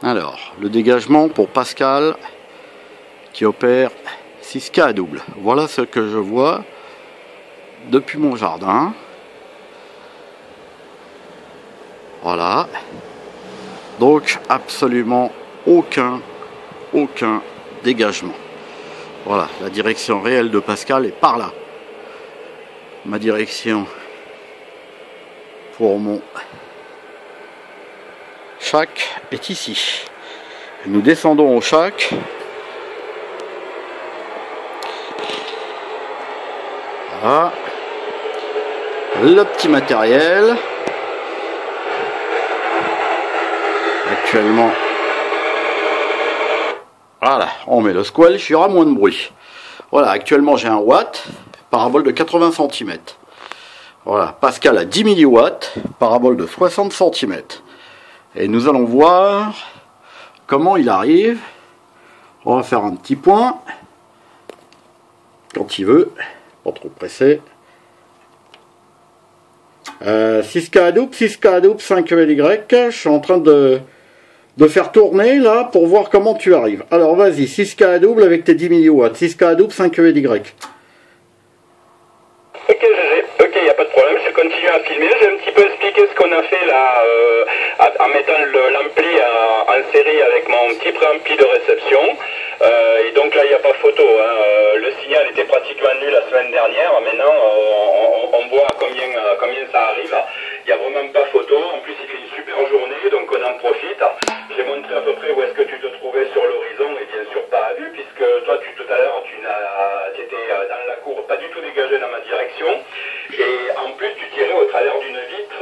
Alors, le dégagement pour Pascal qui opère 6K à double. Voilà ce que je vois depuis mon jardin. Voilà. Donc, absolument aucun dégagement. Voilà, la direction réelle de Pascal est par là. Ma direction pour mon chac est ici. Nous descendons au chac. Voilà. Le petit matériel. Actuellement. Voilà, on met le squelch, il y aura moins de bruit. Voilà, actuellement j'ai un watt, parabole de 80 cm. Voilà, Pascal a 10 milliwatts, parabole de 60 cm. Et nous allons voir comment il arrive. On va faire un petit point. Quand il veut, pas trop pressé. 6K à double, 5 ELY. Je suis en train de faire tourner là pour voir comment tu arrives. Alors vas-y, 6K à double avec tes 10 milliwatts. 6K à double, 5 ELY. Ok GG, ok, il n'y a pas de problème, je continue à filmer. J'ai un petit peu expliqué ce qu'on a fait là en mettant l'ampli en série avec mon petit préampli de réception. Et donc là il n'y a pas photo, hein. Le signal était pratiquement nul la semaine dernière. Maintenant on voit combien ça arrive. Il n'y a vraiment pas photo. En plus il fait une super journée, donc on en profite. J'ai montré à peu près où est-ce que tu te trouvais sur l'horizon et bien sûr pas à vue, puisque toi tout à l'heure tu étais dans la cour, pas du tout dégagé dans ma direction. Et en plus tu tirais au travers d'une vitre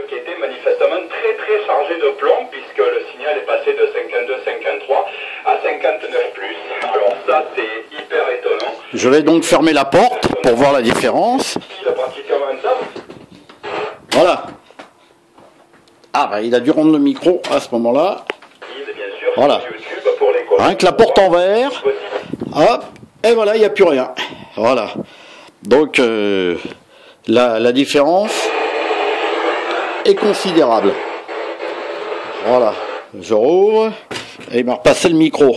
qui était manifestement très chargée de plomb, puisque le signal est passé de 52-53 à 59 plus. Alors ça c'est hyper étonnant. Je vais donc fermer la porte pour voir la différence. Voilà. Ah bah il a dû rendre le micro à ce moment-là. Voilà. Rien que la porte en verre. Hop. Et voilà, il n'y a plus rien. Voilà. Donc la différence est considérable. Voilà. Je rouvre. Et il m'a repassé le micro.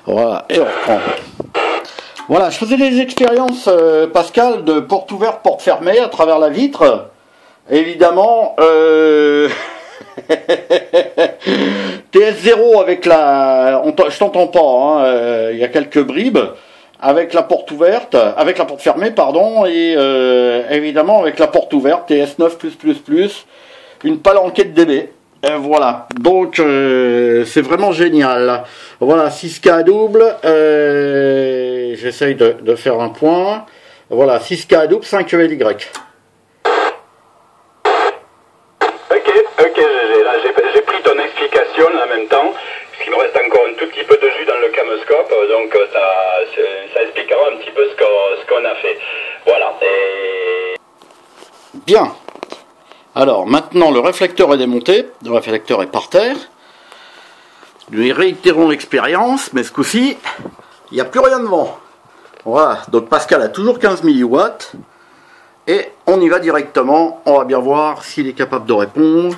Voilà. Et on reprend. Voilà, je faisais des expériences, Pascal, de porte ouverte, porte fermée à travers la vitre. Évidemment, TS0 avec la... je t'entends pas, hein, y a quelques bribes. Avec la porte ouverte, avec la porte fermée, pardon, et évidemment avec la porte ouverte, TS9+++, une palanquée de dB. Voilà, donc c'est vraiment génial. Voilà, 6K à double, j'essaye de faire un point. Voilà, 6K à double, 5 ELY. Ok, là j'ai pris ton explication en même temps, puisqu'il me reste encore un tout petit peu de jus dans le camoscope, donc ça expliquera un petit peu ce qu'on a fait. Voilà. Et... Bien. Alors maintenant le réflecteur est démonté, le réflecteur est par terre. Nous réitérons l'expérience, mais ce coup-ci, il n'y a plus rien devant. Voilà, donc Pascal a toujours 15 milliwatts. Et on y va directement, on va bien voir s'il est capable de répondre.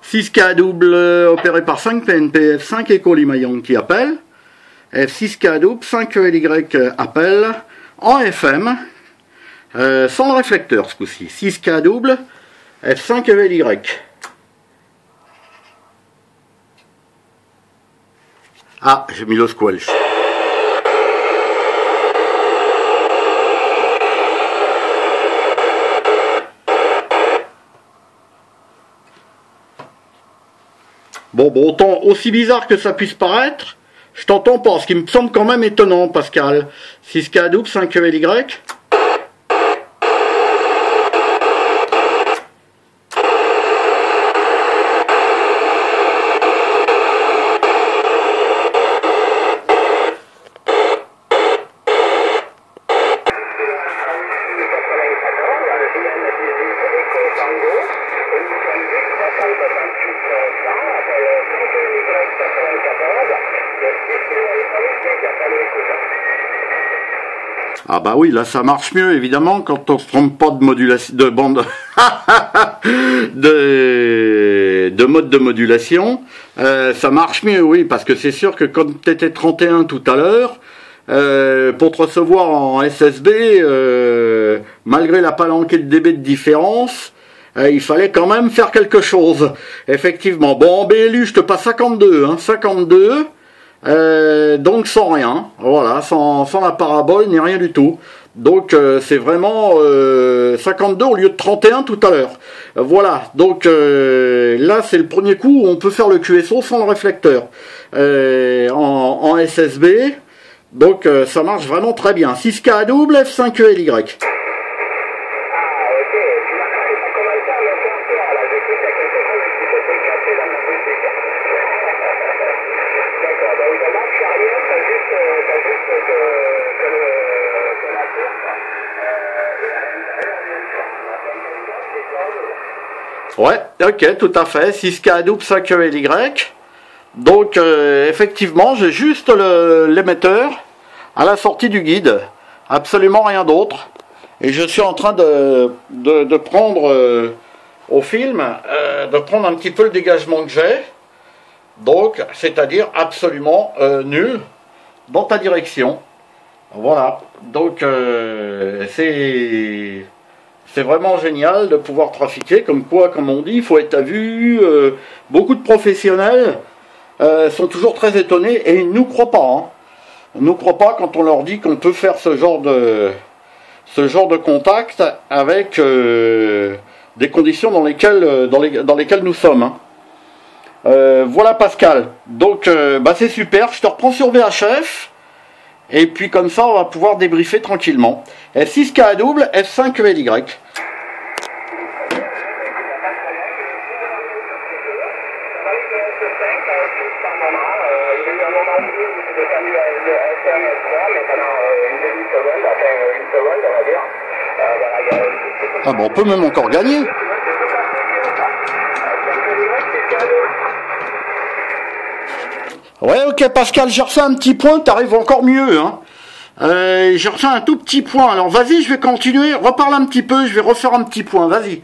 6K à double opéré par 5 PNP, F5 Echo Lima Yankee appelle. F6K à double, 5 ELY appelle. En FM, sans le réflecteur ce coup-ci. 6K à double, F5 ELY. Ah, j'ai mis le squelch. Bon, autant, aussi bizarre que ça puisse paraître, je t'entends pas, ce qui me semble quand même étonnant, Pascal. 6K à double, 5 ELY. Ah bah oui, là ça marche mieux évidemment quand on se trompe pas de modulation, de bande, de de mode de modulation. Ça marche mieux, oui, parce que c'est sûr que quand tu étais 31 tout à l'heure, pour te recevoir en SSB, malgré la palanquée de dB de différence, il fallait quand même faire quelque chose. Effectivement. Bon, en BLU, je te passe 52, hein, 52. Donc sans rien, voilà, sans la parabole ni rien du tout. Donc c'est vraiment 52 au lieu de 31 tout à l'heure. Voilà, donc là c'est le premier coup où on peut faire le QSO sans le réflecteur en SSB. Donc ça marche vraiment très bien. 6K à double, F5ELY. Ouais, ok, tout à fait. 6K à double, 5ELY. Donc, effectivement, j'ai juste l'émetteur à la sortie du guide. Absolument rien d'autre. Et je suis en train de prendre au film, de prendre un petit peu le dégagement que j'ai. Donc, c'est-à-dire absolument nul dans ta direction. Voilà. Donc, c'est vraiment génial de pouvoir trafiquer, comme quoi, comme on dit, il faut être à vue. Beaucoup de professionnels sont toujours très étonnés et ils ne nous croient pas. Hein. Ils ne nous croient pas quand on leur dit qu'on peut faire ce genre de contact avec des conditions dans lesquelles nous sommes. Hein. Voilà Pascal. Donc c'est super, je te reprends sur VHF. Et puis comme ça, on va pouvoir débriefer tranquillement. F6K à double, F5ELY. Ah bon, on peut même encore gagner. Ouais, ok Pascal, j'ai refait un petit point, t'arrives encore mieux. Hein. J'ai refait un tout petit point, alors vas-y, je vais continuer, reparle un petit peu, je vais refaire un petit point, vas-y. Ok,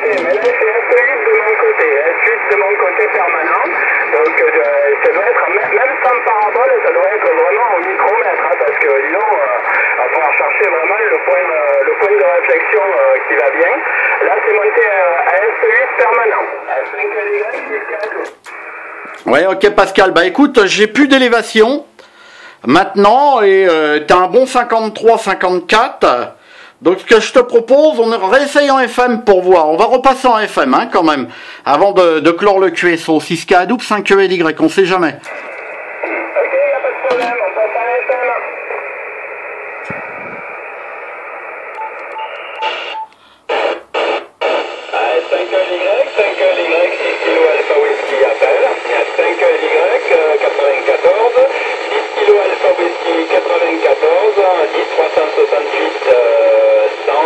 mais là c'est S8 de mon côté, S8 de mon côté permanent, donc ça doit être, même sans parabole, ça doit être vraiment au micromètre, hein, parce que disons, on va pouvoir chercher vraiment le point de réflexion qui va bien. Là c'est monté à S8 permanent, F5Y, ouais, ok Pascal, bah écoute, j'ai plus d'élévation maintenant et t'as un bon 53-54. Donc ce que je te propose, on réessaye en FM pour voir. On va repasser en FM hein, quand même, avant de clore le QSO. 6K à double, 5ELY, on sait jamais. Ok, y a pas de problème, on passe en FM. Ah, 5ELY, 6 kilo alpha whisky appel. Il y a 5ELY, 94, 6 kilo alpha whisky 94, 10 368 100 en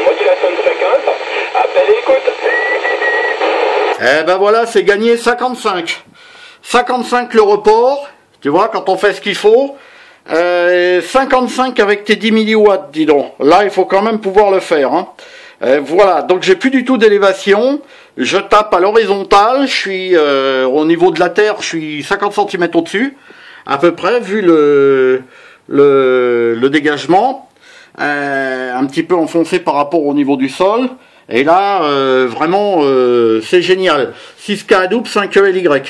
modulation de fréquence. Appel et écoute. Eh ben voilà, c'est gagné 55. 55 le report, tu vois, quand on fait ce qu'il faut. 55 avec tes 10 milliwatts, dis donc. Là, il faut quand même pouvoir le faire. Hein. Voilà, donc j'ai plus du tout d'élévation. Je tape à l'horizontale, je suis au niveau de la terre, je suis 50 cm au-dessus, à peu près, vu le dégagement. Un petit peu enfoncé par rapport au niveau du sol. Et là, vraiment, c'est génial. 6K à double, 5ELY. Ouais,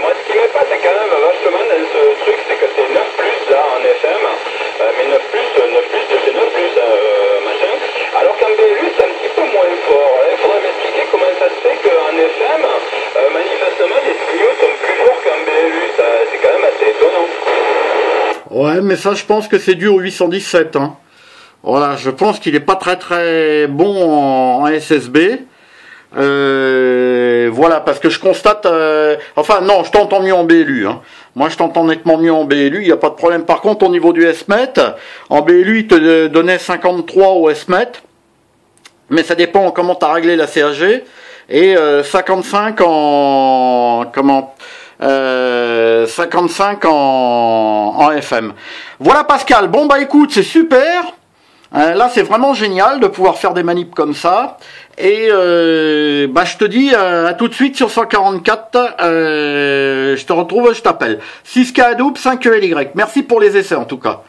moi ce qui m'épate c'est quand même vachement dans ce truc, c'est que c'est 9 plus là en FM, mais 9 plus, c'est 9 plus machin, alors qu'en BLU c'est un petit peu moins fort. Il faudrait m'expliquer comment ça se fait qu'en FM, manifestement les signaux sont plus forts qu'en BLU, c'est quand même assez étonnant. Ouais, mais ça je pense que c'est dû au 817. Hein. Voilà, je pense qu'il est pas très très bon en SSB. Voilà, parce que je constate... enfin non, je t'entends mieux en BLU. Hein. Moi je t'entends nettement mieux en BLU, il n'y a pas de problème. Par contre au niveau du SMET, en BLU il te donnait 53 au SMET. Mais ça dépend comment tu as réglé la CAG. Et 55 en... Comment 55 en FM. Voilà Pascal, bon bah écoute, c'est super. Là, c'est vraiment génial de pouvoir faire des manips comme ça. Et je te dis à tout de suite sur 144. Je te retrouve, je t'appelle. 6K Hadoop, 5 ELY. Merci pour les essais en tout cas.